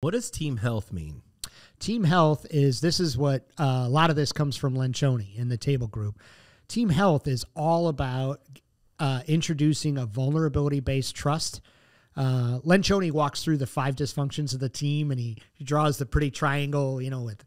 What does team health mean? Team health this is what a lot of this comes from Lencioni in the table group. Team health is all about introducing a vulnerability-based trust. Lencioni walks through the 5 dysfunctions of the team, and he draws the pretty triangle, with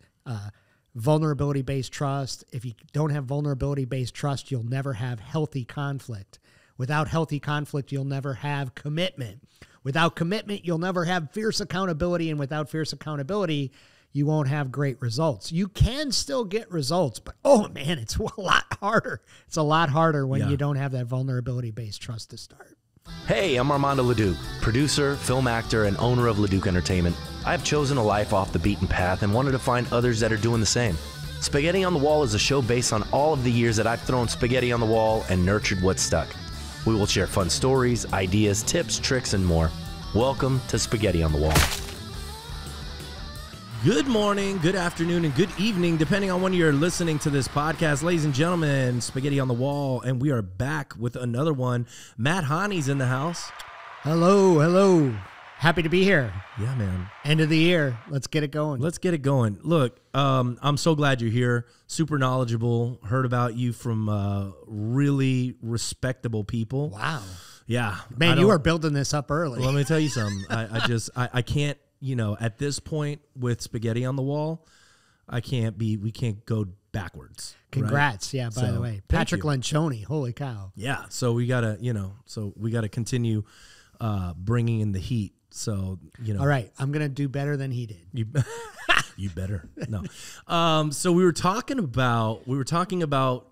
vulnerability-based trust. If you don't have vulnerability-based trust, you'll never have healthy conflict. Without healthy conflict, you'll never have commitment. Without commitment, you'll never have fierce accountability, and without fierce accountability, you won't have great results. You can still get results, but oh man, it's a lot harder. It's a lot harder when you don't have that vulnerability-based trust to start. Hey, I'm Armando Leduc, producer, film actor, and owner of Leduc Entertainment. I've chosen a life off the beaten path and wanted to find others that are doing the same. Spaghetti on the Wall is a show based on all of the years that I've thrown spaghetti on the wall and nurtured what's stuck. We will share fun stories, ideas, tips, tricks, and more. Welcome to Spaghetti on the Wall. Good morning, good afternoon, and good evening, depending on when you're listening to this podcast. Ladies and gentlemen, Spaghetti on the Wall, and we are back with another one. Matt Hahne's in the house. Hello. Happy to be here. Yeah, man. End of the year. Let's get it going. Look, I'm so glad you're here. Super knowledgeable. Heard about you from really respectable people. Wow. Yeah. Man, you are building this up early. Let me tell you something. I can't, at this point with Spaghetti on the Wall, we can't go backwards. Congrats. Right? Yeah, by the way. Patrick Lencioni. Holy cow. Yeah. So we got to, continue bringing in the heat. So, All right. I'm going to do better than he did. You better. No. So we were talking about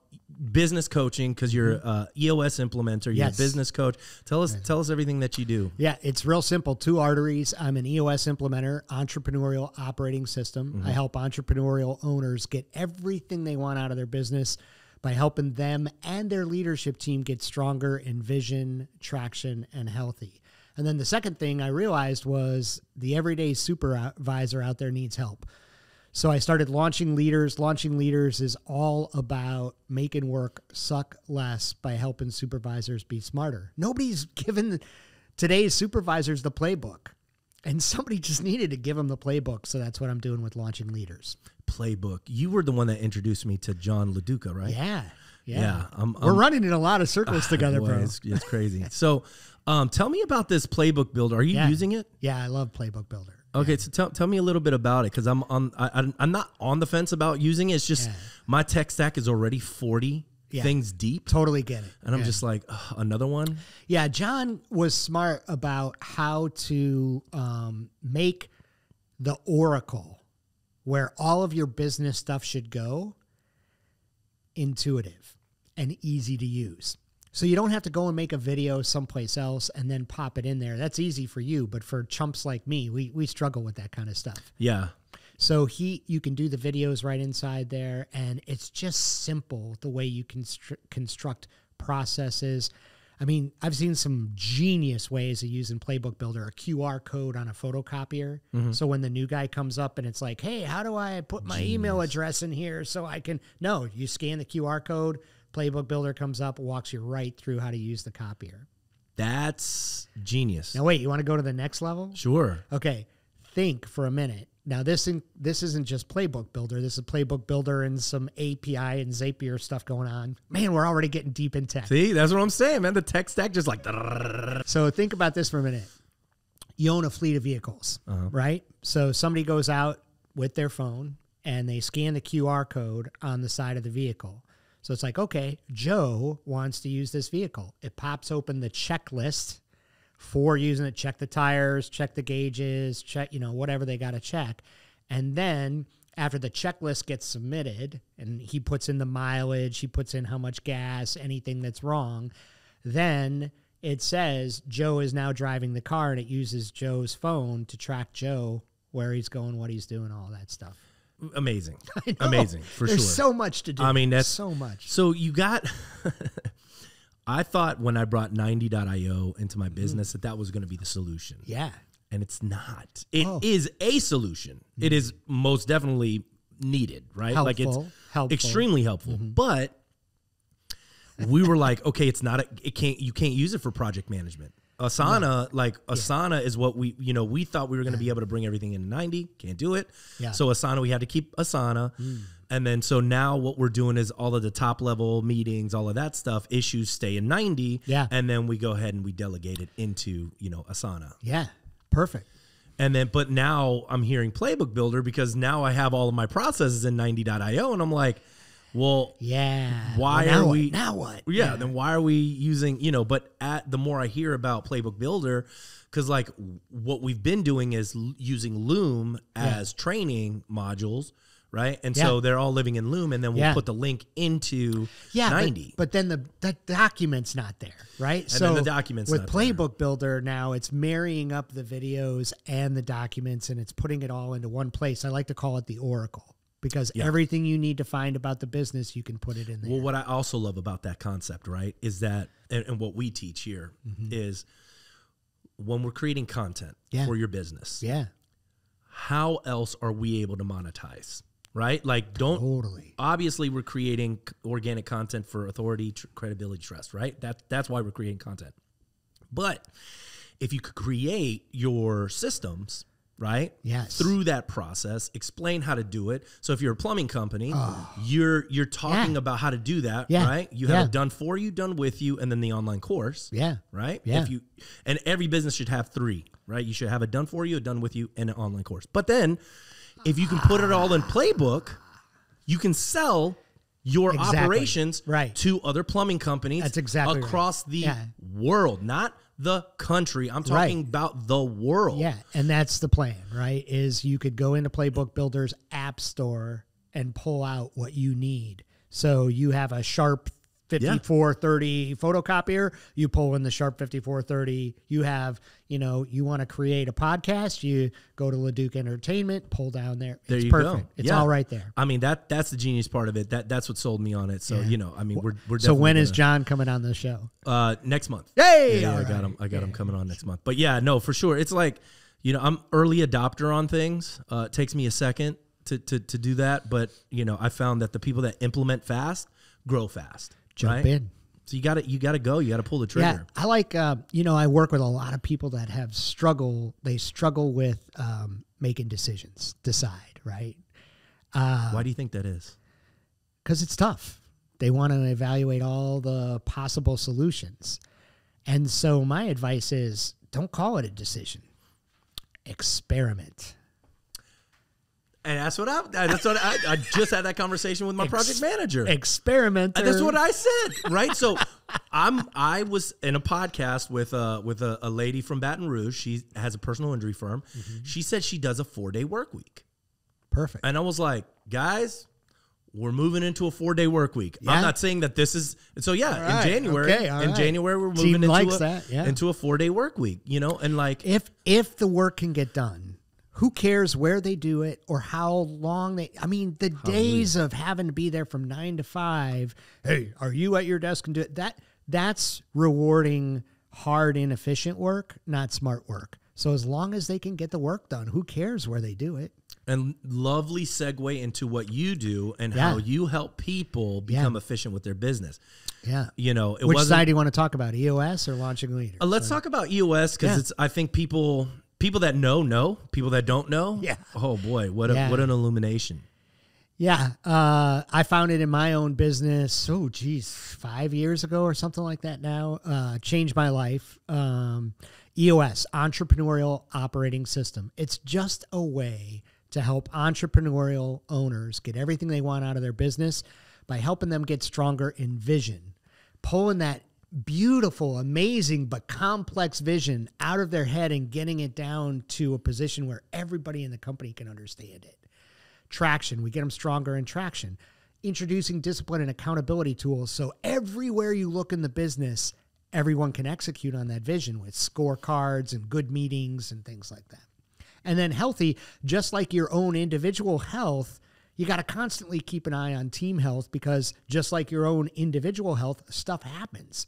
business coaching because you're a EOS implementer. You're a business coach. Tell us everything that you do. Yeah, it's real simple. 2 arteries. I'm an EOS implementer, entrepreneurial operating system. Mm-hmm. I help entrepreneurial owners get everything they want out of their business by helping them and their leadership team get stronger in vision, traction, and healthy. And then the second thing I realized was the everyday supervisor out there needs help. So I started launching leaders. Launching leaders is all about making work suck less by helping supervisors be smarter. Nobody's given today's supervisors the playbook, and somebody just needed to give them the playbook. So that's what I'm doing with launching leaders. Playbook. You were the one that introduced me to John LaDuca, right? Yeah. We're running in a lot of circles together, bro. It's crazy. So tell me about this playbook builder. Are you using it? Yeah, I love Playbook Builder. Okay, so tell me a little bit about it because I'm not on the fence about using it. It's just my tech stack is already 40 things deep. Totally get it. And I'm just like, another one? Yeah, John was smart about how to make the oracle where all of your business stuff should go intuitive and easy to use. So you don't have to go and make a video someplace else and then pop it in there. That's easy for you, but for chumps like me, we struggle with that kind of stuff. Yeah. So you can do the videos right inside there, and it's just simple the way you can construct processes. I mean, I've seen some genius ways of using Playbook Builder, a QR code on a photocopier. Mm-hmm. So when the new guy comes up and it's like, hey, how do I put my email address in here so I can... No, you scan the QR code, Playbook Builder comes up, walks you right through how to use the copier. That's genius. Now, wait, you want to go to the next level? Sure. Okay, think for a minute. Now, this isn't just Playbook Builder. This is Playbook Builder and some API and Zapier stuff going on. Man, we're already getting deep in tech. See, that's what I'm saying, man. The tech stack just like... So think about this for a minute. You own a fleet of vehicles, right? So somebody goes out with their phone and they scan the QR code on the side of the vehicle. So it's like, okay, Joe wants to use this vehicle. It pops open the checklist for using it. Check the tires, check the gauges, check, whatever they got to check. And then after the checklist gets submitted and he puts in the mileage, he puts in how much gas, anything that's wrong, then it says Joe is now driving the car, and it uses Joe's phone to track Joe, where he's going, what he's doing, all that stuff. Amazing. Amazing, for There's sure. There's so much to do. I mean, that's so much. So you got... I thought when I brought 90.io into my business that was going to be the solution. Yeah. And it's not. It is a solution. Mm-hmm. It is most definitely needed, right? Helpful. Like it's helpful. Extremely helpful. Mm-hmm. But we were like, okay, it's not you can't use it for project management. Asana, Asana is what we thought we were going to be able to bring everything in 90. Can't do it. Yeah. So Asana, we had to keep Asana. And then so now what we're doing is all of the top level meetings, all of that stuff, issues stay in 90. Yeah. And then we go ahead and we delegate it into, Asana. Yeah. Perfect. And then, but now I'm hearing Playbook Builder because now I have all of my processes in 90.io, and I'm like, well, why are we now what? Yeah, then why are we using, but the more I hear about Playbook Builder, because like what we've been doing is using Loom as training modules, right? And so they're all living in Loom, and then we'll put the link into 90. But then the document's not there, right? And then the document's with not Playbook Builder now, it's marrying up the videos and the documents, and it's putting it all into one place. I like to call it the Oracle, because everything you need to find about the business, you can put it in there. Well, what I also love about that concept, right, is that, and what we teach here is when we're creating content for your business, how else are we able to monetize? Right? Like, obviously we're creating organic content for authority, credibility, trust, right? That's why we're creating content. But if you could create your systems, right? Yes. Through that process, explain how to do it. So if you're a plumbing company, you're talking about how to do that, right? You have it done for you, done with you, and then the online course. Yeah. Right? Yeah. And every business should have 3, right? You should have it done for you, a done with you, and an online course. But then if you can put it all in Playbook, you can sell your operations to other plumbing companies across the world, not the country. I'm talking about the world. Yeah, and that's the plan, right? Is you could go into Playbook Builder's app store and pull out what you need. So you have a Sharp 5430 photocopier, you pull in the Sharp 5430. You have, you want to create a podcast, you go to Leduc Entertainment, pull down there. It's perfect. Go. It's all right there. I mean, that's the genius part of it. That's what sold me on it. So, we're definitely. So when is John coming on the show? Next month. Yay! Yeah, I got him coming on next month. But yeah, no, for sure. It's like, I'm early adopter on things. It takes me a second to do that. But, I found that the people that implement fast grow fast. Jump in. So you got to go. You got to pull the trigger. Yeah, I like. I work with a lot of people that have They struggle with making decisions. Decide, right? Why do you think that is? Because it's tough. They want to evaluate all the possible solutions, and so my advice is: don't call it a decision. Experiment. And that's what I just had that conversation with my project manager. Experiment. That's what I said, right? So I was in a podcast with a lady from Baton Rouge. She has a personal injury firm. She said she does a 4-day work week. Perfect. And I was like, guys, we're moving into a 4-day work week. Yeah. I'm not saying that this is so. Yeah, in January, January we're moving into a 4-day work week. And like if the work can get done. Who cares where they do it or how long the days of having to be there from 9 to 5. Hey, are you at your desk and do it? That's rewarding hard, inefficient work, not smart work. So as long as they can get the work done, who cares where they do it? And lovely segue into what you do and how you help people become efficient with their business. Yeah. Which side do you want to talk about, EOS or launching leaders? Let's talk about EOS because I think people that know, people that don't know. Yeah. Oh boy, what an illumination. Yeah. I found it in my own business. 5 years ago or something like that now. Changed my life. EOS, Entrepreneurial Operating System. It's just a way to help entrepreneurial owners get everything they want out of their business by helping them get stronger in vision, pulling that beautiful, amazing, but complex vision out of their head and getting it down to a position where everybody in the company can understand it. Traction, we get them stronger in traction. Introducing discipline and accountability tools so everywhere you look in the business, everyone can execute on that vision with scorecards and good meetings and things like that. And then healthy, just like your own individual health, you got to constantly keep an eye on team health because just like your own individual health, stuff happens.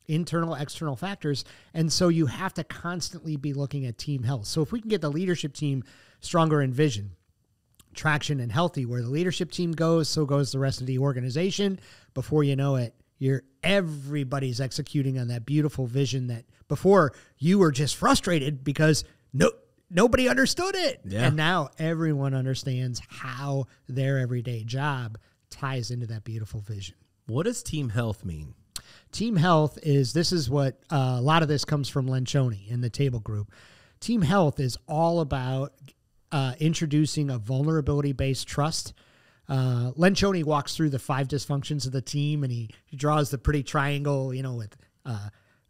Internal, external factors. And so you have to constantly be looking at team health. So if we can get the leadership team stronger in vision, traction, and healthy, where the leadership team goes, so goes the rest of the organization. Before you know it, everybody's executing on that beautiful vision that before you were just frustrated because nobody understood it. Yeah. And now everyone understands how their everyday job ties into that beautiful vision. What does team health mean? Team health this is what a lot of this comes from Lencioni in the table group. Team health is all about introducing a vulnerability-based trust. Lencioni walks through the 5 dysfunctions of the team, and he draws the pretty triangle, with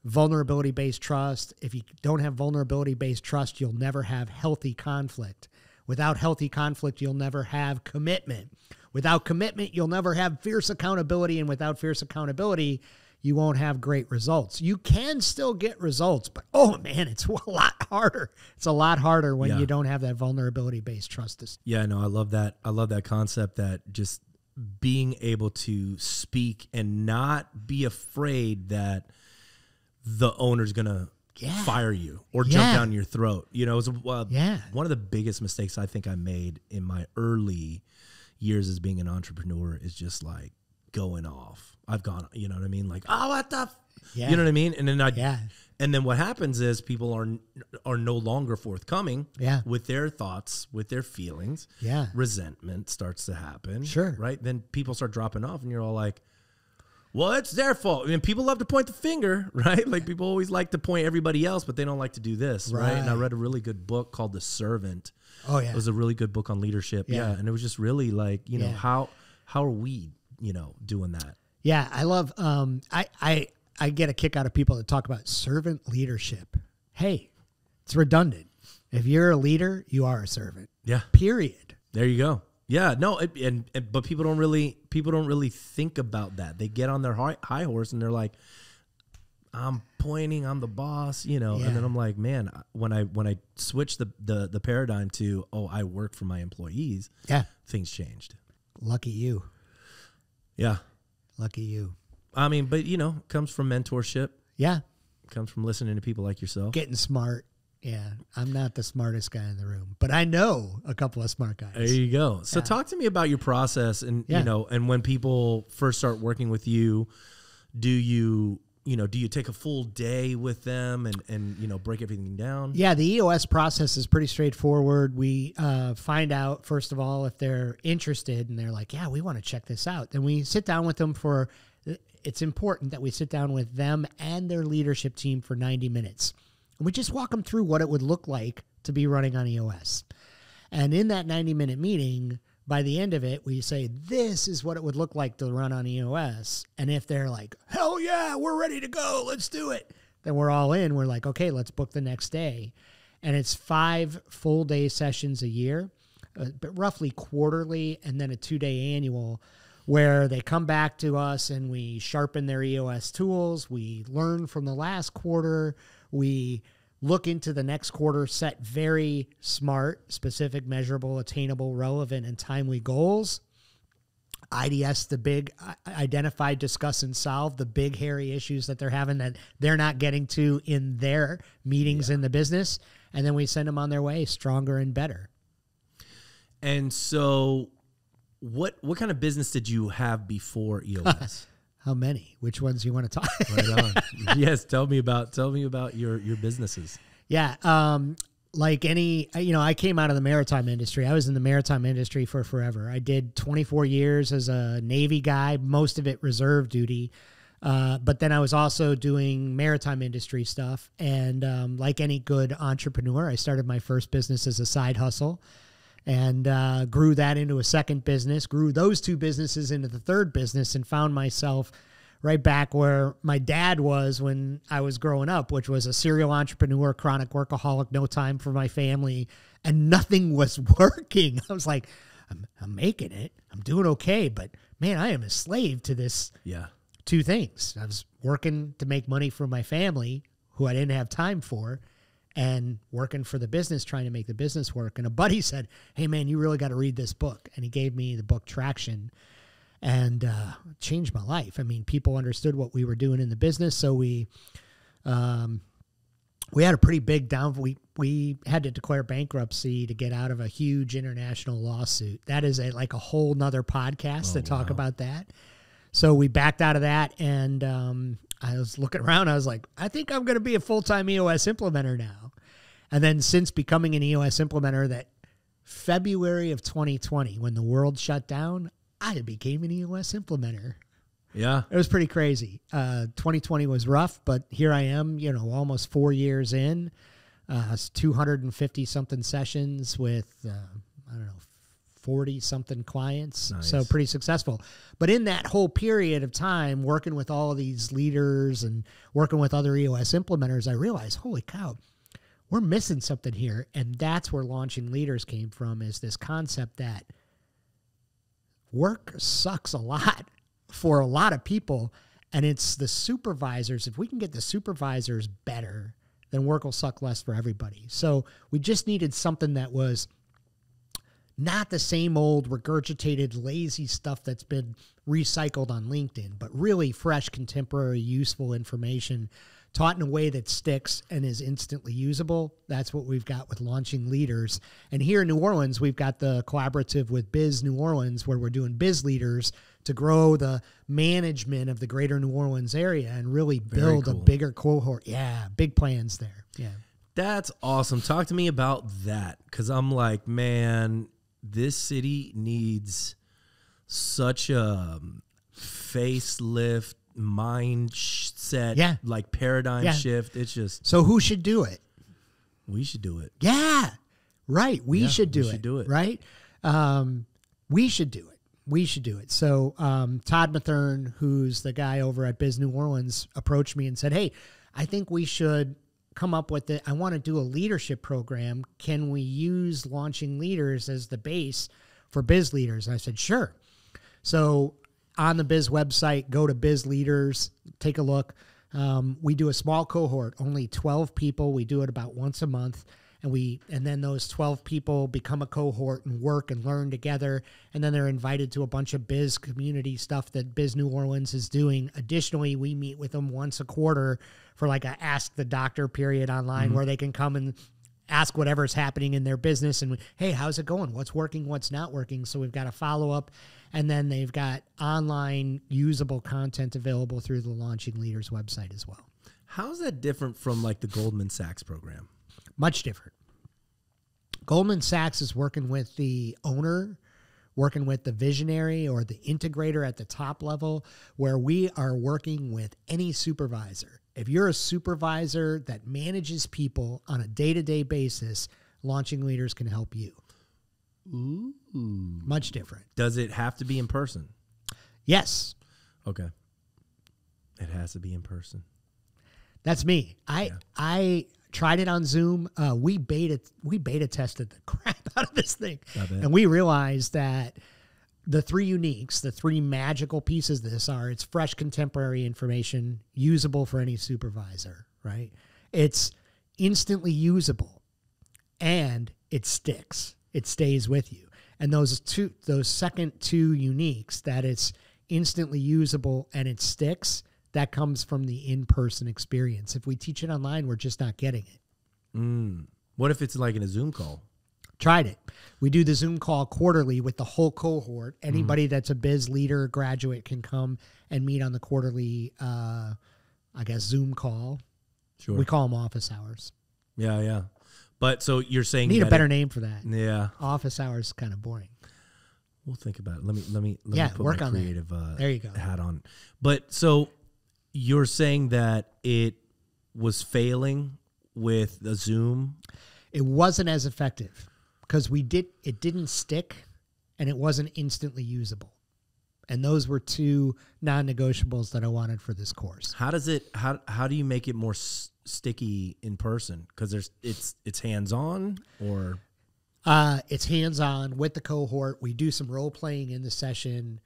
vulnerability-based trust. If you don't have vulnerability-based trust, you'll never have healthy conflict. Without healthy conflict, you'll never have commitment. Without commitment, you'll never have fierce accountability, and without fierce accountability, you won't have great results. You can still get results, but oh man, it's a lot harder. It's a lot harder when you don't have that vulnerability-based trust. Yeah, no, I love that. I love that concept, that just being able to speak and not be afraid that the owner's going to fire you or jump down your throat. It was one of the biggest mistakes I think I made in my early years as being an entrepreneur is just like going off. I've gone, you know what I mean? Like, oh, what the, you know what I mean? And then and then what happens is people are no longer forthcoming with their thoughts, with their feelings. Yeah. Resentment starts to happen. Sure. Right. Then people start dropping off and you're all like, well, it's their fault. I mean, people love to point the finger, right? Like people always like to point everybody else, but they don't like to do this. Right. And I read a really good book called The Servant. Oh yeah. It was a really good book on leadership. Yeah. And it was just really like, you know, how are we, doing that? Yeah, I love. I get a kick out of people that talk about servant leadership. Hey, it's redundant. If you're a leader, you are a servant. Yeah. Period. There you go. Yeah. No. But people don't really think about that. They get on their high horse and they're like, I'm pointing, I'm the boss, And then I'm like, man, when I switched the paradigm to, I work for my employees. Yeah. Things changed. Lucky you. Yeah. Lucky you. I mean, but comes from mentorship. Yeah. Comes from listening to people like yourself. Getting smart. Yeah. I'm not the smartest guy in the room, but I know a couple of smart guys. There you go. So talk to me about your process and, and when people first start working with you, do you take a full day with them and break everything down? Yeah, the EOS process is pretty straightforward. We find out, first of all, if they're interested and they're like, yeah, we want to check this out. Then we sit down with them it's important that we sit down with them and their leadership team for 90 minutes. And we just walk them through what it would look like to be running on EOS. And in that 90-minute meeting, by the end of it, we say, this is what it would look like to run on EOS. And if they're like, hell yeah, we're ready to go, let's do it, then we're all in. We're like, okay, let's book the next day. And it's 5 full-day sessions a year, but roughly quarterly, and then a 2-day annual where they come back to us and we sharpen their EOS tools. We learn from the last quarter. We look into the next quarter, set very smart, specific, measurable, attainable, relevant, and timely goals. IDS, the big identify, discuss, and solve the big, hairy issues that they're having that they're not getting to in their meetings in the business. And then we send them on their way stronger and better. And so what kind of business did you have before EOS? How many? Which ones you want to talk? Right on. Yes, tell me about your businesses. Yeah, like any, I came out of the maritime industry. I was in the maritime industry for forever. I did 24 years as a Navy guy, most of it reserve duty. But then I was also doing maritime industry stuff. And like any good entrepreneur, I started my first business as a side hustle and grew that into a second business, grew those 2 businesses into the third business, and found myself right back where my dad was when I was growing up, which was a serial entrepreneur, chronic workaholic, no time for my family, and nothing was working. I was like, I'm making it. I'm doing okay, but man, I am a slave to this 2 things. I was working to make money for my family, who I didn't have time for, and working for the business, trying to make the business work. And a buddy said, hey man, you really got to read this book. And he gave me the book Traction, and changed my life. I mean, people understood what we were doing in the business. So we had a pretty big we had to declare bankruptcy to get out of a huge international lawsuit. That is like a whole nother podcast to talk about that. So we backed out of that, and I was looking around. I was like, I think I'm going to be a full-time EOS implementer now. And then since becoming an EOS implementer, that February of 2020, when the world shut down, I became an EOS implementer. Yeah. It was pretty crazy. 2020 was rough, but here I am, almost 4 years in, 250 something sessions with, 40 something clients. Nice. So pretty successful. But in that whole period of time, working with all these leaders and working with other EOS implementers, I realized, holy cow, we're missing something here. And that's where Launching Leaders came from, is this concept that work sucks a lot for a lot of people. And it's the supervisors. If we can get the supervisors better, then work will suck less for everybody. So we just needed something that was not the same old regurgitated, lazy stuff that's been recycled on LinkedIn, but really fresh, contemporary, useful information taught in a way that sticks and is instantly usable. That's what we've got with Launching Leaders. And here in New Orleans, we've got the collaborative with Biz New Orleans, where we're doing biz leaders to grow the management of the greater New Orleans area and really build a bigger cohort. Yeah, big plans there. Yeah. That's awesome. Talk to me about that, because I'm like, man, this city needs such a facelift, mindset, like paradigm shift. It's just. So who should do it? We should do it. Yeah, right. We should do it. Right. We should do it. We should do it. So Todd Mathern, who's the guy over at Biz New Orleans, approached me and said, hey, I think we should come up with it. I want to do a leadership program. Can we use Launching Leaders as the base for biz leaders? And I said, sure. So on the Biz website, go to Biz Leaders, take a look. We do a small cohort, only 12 people. We do it about once a month. And then those 12 people become a cohort and work and learn together. And then they're invited to a bunch of biz community stuff that Biz New Orleans is doing. Additionally, we meet with them once a quarter for like a Ask the Doctor period online, where they can come and ask whatever's happening in their business. And, hey, how's it going? What's working? What's not working? So we've got a follow-up. And then they've got online usable content available through the Launching Leaders website as well. How's that different from like the Goldman Sachs program? Much different. Goldman Sachs is working with the owner, working with the visionary or the integrator at the top level, where we are working with any supervisor. If you're a supervisor that manages people on a day-to-day basis, Launching Leaders can help you. Ooh. Much different. Does it have to be in person? Yes. Okay. It has to be in person. That's me. I tried it on Zoom. We beta tested the crap out of this thing. And we realized that the three uniques, the three magical pieces of this are, it's fresh contemporary information, usable for any supervisor, right? It's instantly usable, and it sticks. It stays with you. And those second two uniques, that it's instantly usable and it sticks, that comes from the in-person experience. If we teach it online, we're just not getting it. What if it's like in a Zoom call? Tried it. We do the Zoom call quarterly with the whole cohort. Anybody that's a biz leader, graduate, can come and meet on the quarterly, Zoom call. Sure. We call them office hours. Yeah. But so you're saying need a better name for that. Yeah. Office hours is kind of boring. We'll think about it. Let me put work my on creative there you go. hat on. But so you're saying that it was failing with the Zoom? It wasn't as effective because it didn't stick, and it wasn't instantly usable. And those were two non-negotiables that I wanted for this course. How do you make it more sticky in person? Because it's hands-on, or it's hands-on with the cohort. We do some role-playing in the session.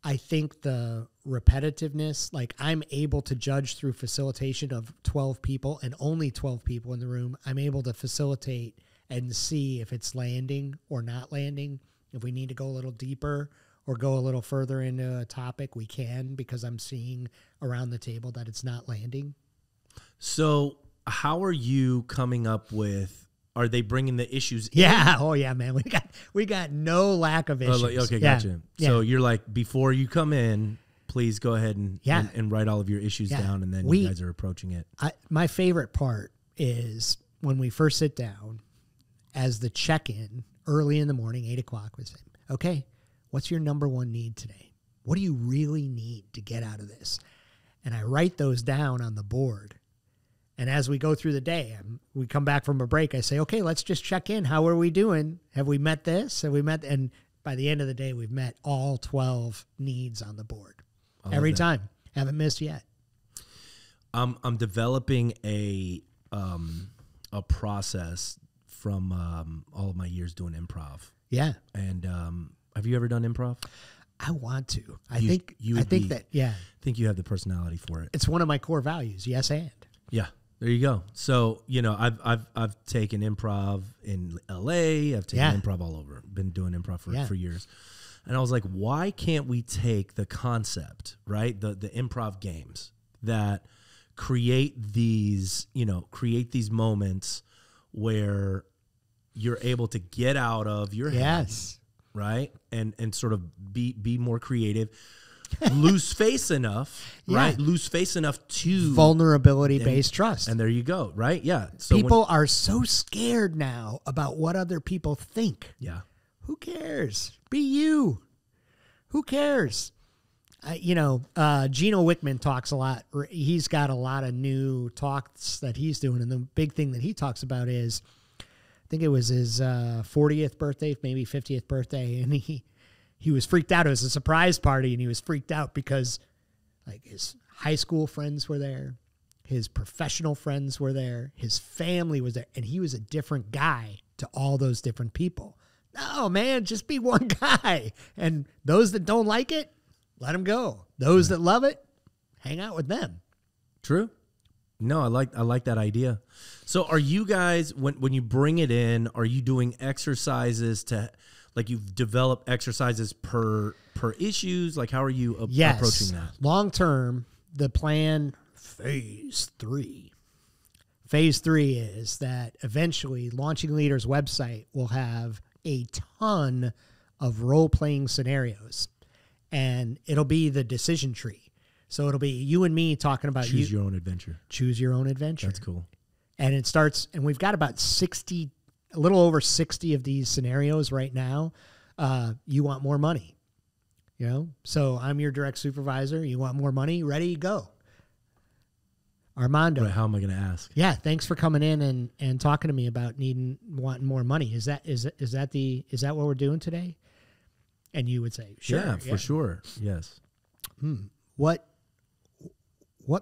I think the repetitiveness, like I'm able to judge through facilitation of 12 people and only 12 people in the room. I'm able to facilitate and see if it's landing or not landing. If we need to go a little deeper or go a little further into a topic, we can, because I'm seeing around the table that it's not landing. So how are you coming up with are they bringing the issues in? Yeah. Oh yeah, man. We got no lack of issues. Okay, gotcha. So you're like, before you come in, please go ahead and write all of your issues down, and then you guys are approaching it. My favorite part is when we first sit down as the check-in early in the morning, 8 o'clock, we say, okay, what's your number one need today? What do you really need to get out of this? And I write those down on the board. And as we go through the day, we come back from a break, I say, okay, let's just check in. How are we doing? Have we met this? Have we met? And by the end of the day, we've met all 12 needs on the board. Every time. Haven't missed yet. I'm developing a process from all of my years doing improv. Yeah. And have you ever done improv? I want to. I think you have the personality for it. It's one of my core values. Yes, and. Yeah. There you go. So, I've taken improv in LA. I've taken improv all over. Been doing improv for years. And I was like, why can't we take the concept, right? The improv games that create these moments where you're able to get out of your head, right? And sort of be more creative. Lose face enough, right? Lose face enough to vulnerability-based trust. And there you go, right? Yeah. So people are so scared now about what other people think. Yeah. Who cares? Be you. Who cares? Gino Wickman talks a lot. He's got a lot of new talks that he's doing. And the big thing that he talks about is, I think it was his 40th birthday, maybe 50th birthday. And he was freaked out. It was a surprise party, and he was freaked out because like his high school friends were there. His professional friends were there. His family was there. And he was a different guy to all those different people. No, man, just be one guy. And those that don't like it, let them go. Those that love it, hang out with them. True. No, I like that idea. So are you guys, when you bring it in, are you doing exercises to, like, you've developed exercises per issues? Like, how are you approaching that? Long term, the plan, phase 3. Phase 3 is that eventually Launching Leaders website will have a ton of role-playing scenarios, and it'll be the decision tree. So it'll be you and me talking about Choose your own adventure. Choose your own adventure. That's cool. And it starts, and we've got about 60, a little over 60 of these scenarios right now. You want more money, So I'm your direct supervisor. You want more money? Ready? Go. Armando. Right, how am I going to ask? Yeah, thanks for coming in and talking to me about wanting more money. Is that what we're doing today? And you would say, sure. Yeah, for sure. Yes. What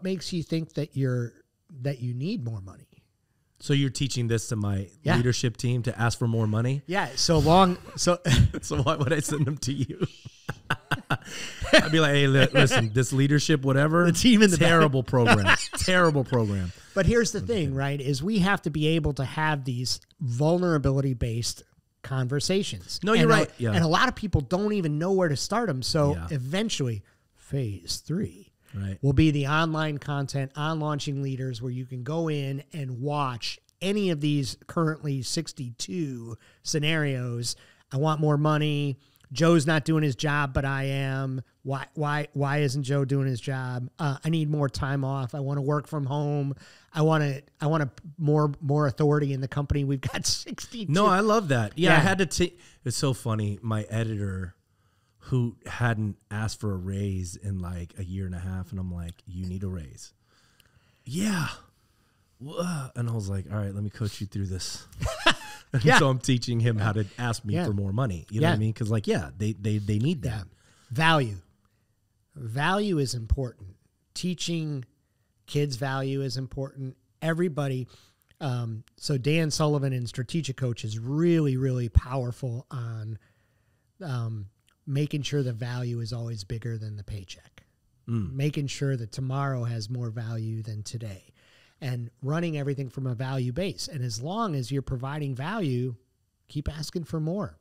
makes you think that you need more money? So you're teaching this to my leadership team to ask for more money? Yeah. So why would I send them to you? I'd be like, hey, listen, this leadership, whatever, the team in the terrible program, terrible program. But here's the thing, right? Is we have to be able to have these vulnerability-based conversations. No, you're right. Yeah. And a lot of people don't even know where to start them. So eventually, phase 3 will be the online content on Launching Leaders, where you can go in and watch any of these currently 62 scenarios. I want more money. Joe's not doing his job, but I am. Why isn't Joe doing his job? I need more time off. I want to work from home. I want more authority in the company. We've got 62. No, I love that. Yeah. I had to take. It's so funny. My editor, who hadn't asked for a raise in like a year and a half, and I'm like, you need a raise. Yeah. And I was like, all right, let me coach you through this. So I'm teaching him how to ask me for more money. You know what I mean? Because they need that. Value is important. Teaching kids value is important. Everybody. So Dan Sullivan in Strategic Coach is really, really powerful on making sure the value is always bigger than the paycheck. Making sure that tomorrow has more value than today. And running everything from a value base. And as long as you're providing value, keep asking for more.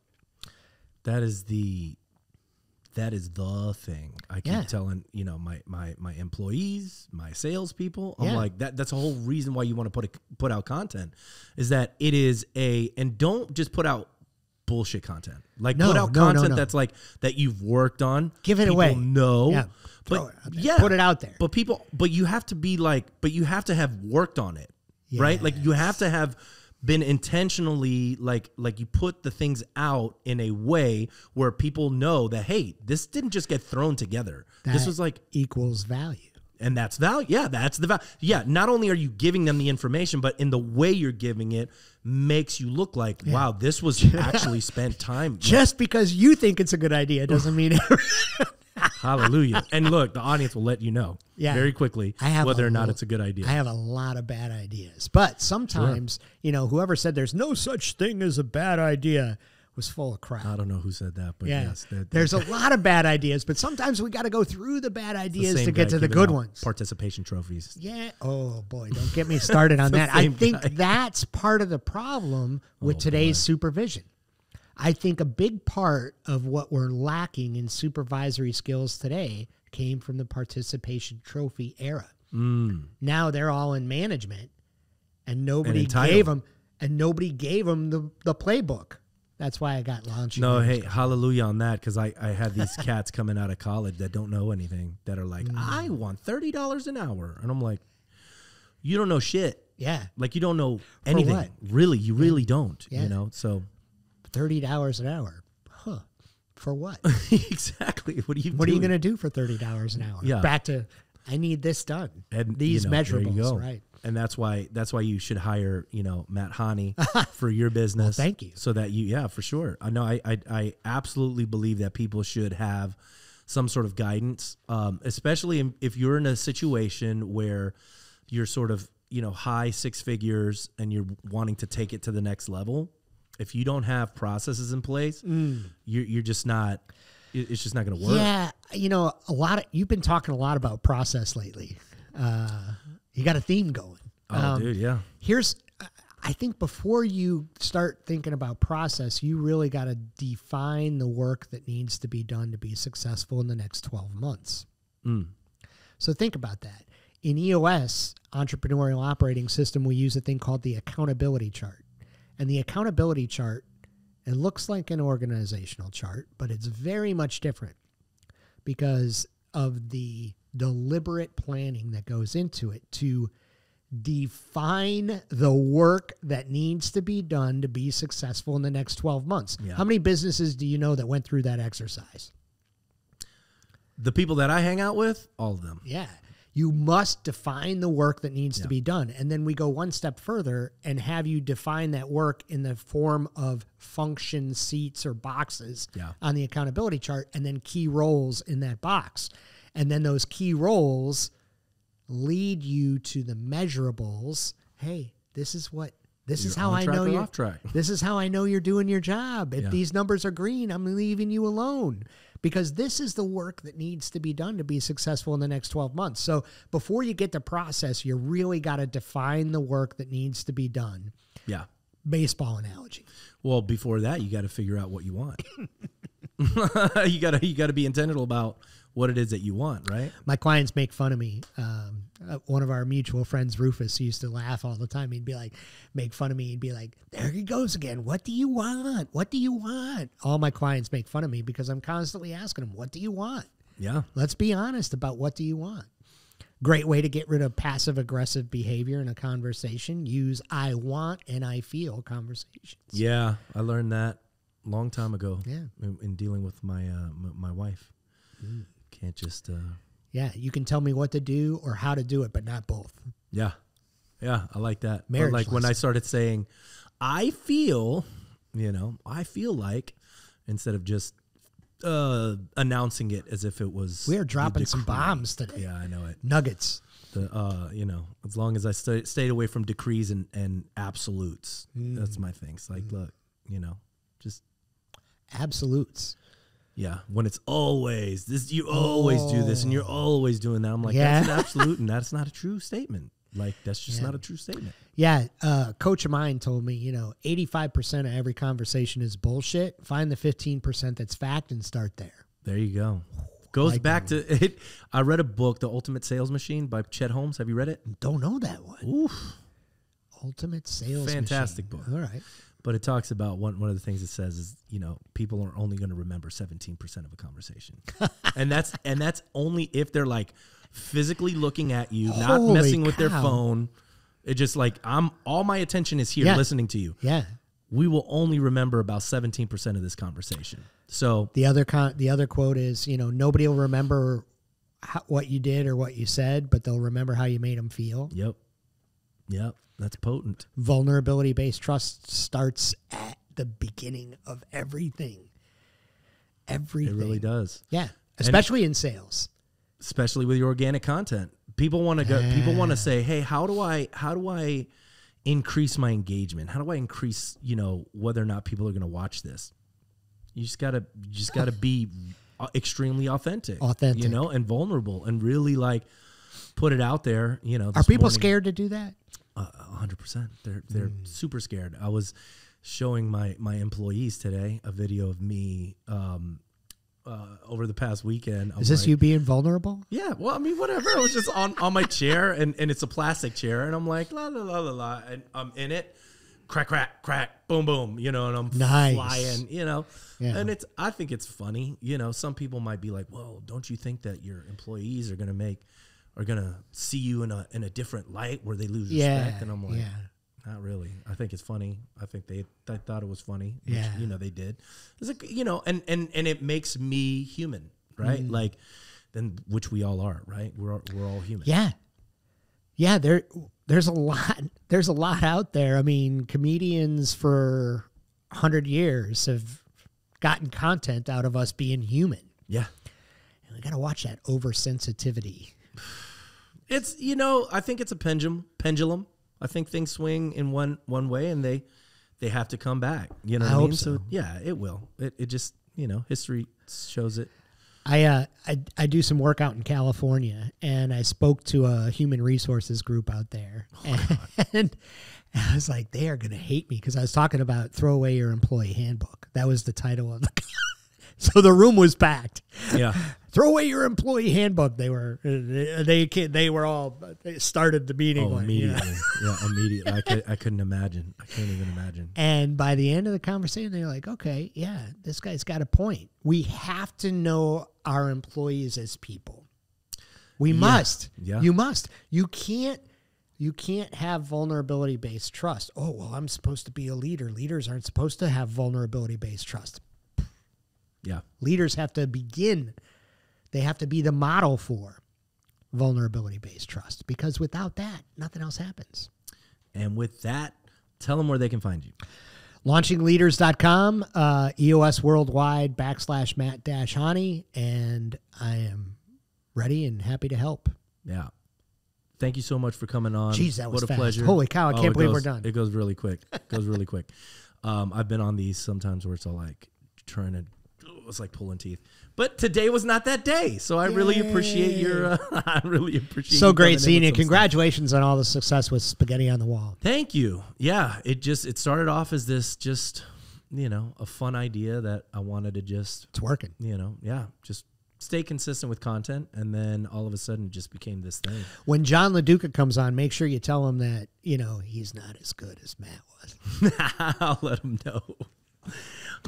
That is the That is the thing. I keep telling, my employees, my salespeople, I'm like, that's the whole reason why you want to put out content, is that it is and don't just put out bullshit content. Like put out content that's like that you've worked on. Give it away. No. Yeah. But put it out there. But you have to be like, you have to have worked on it, right? Like you have to have been intentionally like you put the things out in a way where people know that, hey, this didn't just get thrown together. This was like equals value. And that's value. Yeah, that's the value. Yeah, not only are you giving them the information, but in the way you're giving it makes you look like, wow, this was actually spent time. Just because you think it's a good idea doesn't mean Hallelujah. And look, the audience will let you know very quickly whether or not it's a good idea. I have a lot of bad ideas. But sometimes, whoever said there's no such thing as a bad idea was full of crap. I don't know who said that, but yes. There's a lot of bad ideas, but sometimes we got to go through the bad ideas to get to the good ones. Participation trophies. Yeah. Oh, boy. Don't get me started on that. I think that's part of the problem with today's supervision. I think a big part of what we're lacking in supervisory skills today came from the participation trophy era. Now they're all in management, and nobody gave them the playbook. That's why I got launched. No, hey, hallelujah on that, because I had these cats coming out of college that don't know anything, that are like, I want $30 an hour. And I'm like, you don't know shit. Yeah. Like you don't know anything. What? Really, you really don't, so. $30 an hour. Huh. For what? Exactly. What are you going to do for $30 an hour? Yeah. Back to, I need this done. And these measurables, right? And that's why you should hire, Matt Hahne for your business. Well, thank you. So that for sure. I know I absolutely believe that people should have some sort of guidance, especially if you're in a situation where you're sort of, high six figures and you're wanting to take it to the next level. If you don't have processes in place, you're just not. It's just not going to work. Yeah, you've been talking a lot about process lately. You got a theme going. Oh, dude, yeah. I think before you start thinking about process, you really got to define the work that needs to be done to be successful in the next 12 months. So think about that. In EOS, Entrepreneurial Operating System, we use a thing called the accountability chart. And the accountability chart, it looks like an organizational chart, but it's very much different because of the deliberate planning that goes into it to define the work that needs to be done to be successful in the next 12 months. Yeah. How many businesses do you know that went through that exercise? The people that I hang out with, all of them. Yeah. You must define the work that needs to be done. And then we go one step further and have you define that work in the form of function seats or boxes on the accountability chart, and then key roles in that box. And then those key roles lead you to the measurables. Hey, this is how I know you're off track. This is how I know you're doing your job. If these numbers are green, I'm leaving you alone. Because this is the work that needs to be done to be successful in the next 12 months. So before you get to process, you really got to define the work that needs to be done. Yeah. Baseball analogy. Well, before that, you got to figure out what you want. You got to be intentional about what it is that you want, right? My clients make fun of me. One of our mutual friends, Rufus, used to laugh all the time. He'd be like, make fun of me. He'd be like, there he goes again. What do you want? What do you want? All my clients make fun of me because I'm constantly asking them, what do you want? Yeah. Let's be honest about what do you want. Great way to get rid of passive-aggressive behavior in a conversation. Use I want and I feel conversations. Yeah, I learned that a long time ago in dealing with my my wife. Can't just... Yeah, you can tell me what to do or how to do it, but not both. Yeah. Yeah, I like that. Marriage but like when I started saying, I feel like, instead of just announcing it as if it was... We are dropping some bombs today. Yeah, I know it. Nuggets. As long as I stayed away from decrees and absolutes, that's my thing. It's like, look, just... Absolutes. Yeah, when it's always this, you always do this, and you're always doing that. I'm like, that's an absolute, and that's not a true statement. Like, that's just not a true statement. Yeah, a coach of mine told me, 85% of every conversation is bullshit. Find the 15% that's fact and start there. There you go. Goes back to it. I read a book, The Ultimate Sales Machine by Chet Holmes. Have you read it? Don't know that one. Oof. Ultimate Sales Fantastic Machine. book. All right. But it talks about one of the things it says is, people are only going to remember 17% of a conversation. and that's only if they're like physically looking at you, not messing with their phone. It's just like all my attention is here listening to you. Yeah. We will only remember about 17% of this conversation. So the other quote is, nobody will remember what you did or what you said, but they'll remember how you made them feel. Yep. That's potent. Vulnerability-based trust starts at the beginning of everything. Everything. It really does. Yeah. Especially in sales. Especially with your organic content. People want to go. People want to say, "Hey, how do I increase my engagement? How do I increase, whether or not people are going to watch this?" You just gotta be extremely authentic, and vulnerable, and really like put it out there. Are people scared to do that? 100%. They're super scared. I was showing my employees today a video of me over the past weekend. Is this you being vulnerable? Yeah. Well, I mean, whatever. I was just on my chair, and it's a plastic chair, and I'm like, la, la, la, la, la, and I'm in it. Crack, crack, crack, boom, boom, and I'm flying, Yeah. And I think it's funny. Some people might be like, well, don't you think that your employees are going to see you in a different light where they lose respect? And I'm like, not really. I think it's funny. I think they thought it was funny, which, they did. It's like, and it makes me human, right? Like, which we all are, right? We're all human. Yeah. Yeah, there's a lot out there. I mean, comedians for 100 years have gotten content out of us being human. Yeah. And we got to watch that oversensitivity. It's, I think it's a pendulum. I think things swing in one way, and they have to come back. You know what I mean? So yeah, it will. It just, history shows it. I do some work out in California, and I spoke to a human resources group out there, and I was like, they are going to hate me because I was talking about throw away your employee handbook. That was the title of the. So the room was packed. Yeah. Throw away your employee handbook. They were all, they started the meeting. Oh, immediately. Yeah, immediately. I couldn't imagine. I can't even imagine. And by the end of the conversation, they're like, okay, yeah, this guy's got a point. We have to know our employees as people. We must. Yeah. You must. You can't have vulnerability-based trust. Oh, well, I'm supposed to be a leader. Leaders aren't supposed to have vulnerability-based trust. Yeah. Leaders have to begin. They have to be the model for vulnerability-based trust, because without that, nothing else happens. And with that, tell them where they can find you. Launchingleaders.com, EOS Worldwide /Matt-Hahne, and I am ready and happy to help. Yeah. Thank you so much for coming on. Jeez, that was what a fast. Pleasure. Holy cow, I can't believe we're done. It goes really quick. I've been on these sometimes where it's all like trying to, it's like pulling teeth. But today was not that day, so I really appreciate your. I really appreciate. So great seeing you. Congratulations on all the success with Spaghetti on the Wall. Thank you. Yeah, it started off as this just a fun idea that I wanted to just. It's working. Just stay consistent with content, and then all of a sudden it just became this thing. When John LaDuca comes on, make sure you tell him that he's not as good as Matt was. I'll let him know.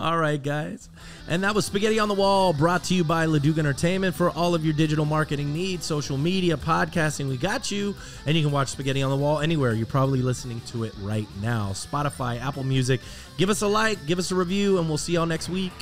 All right, guys. And that was Spaghetti on the Wall, brought to you by LaDuca Entertainment. For all of your digital marketing needs, social media, podcasting, we got you. And you can watch Spaghetti on the Wall anywhere. You're probably listening to it right now. Spotify, Apple Music. Give us a like, give us a review, and we'll see y'all next week.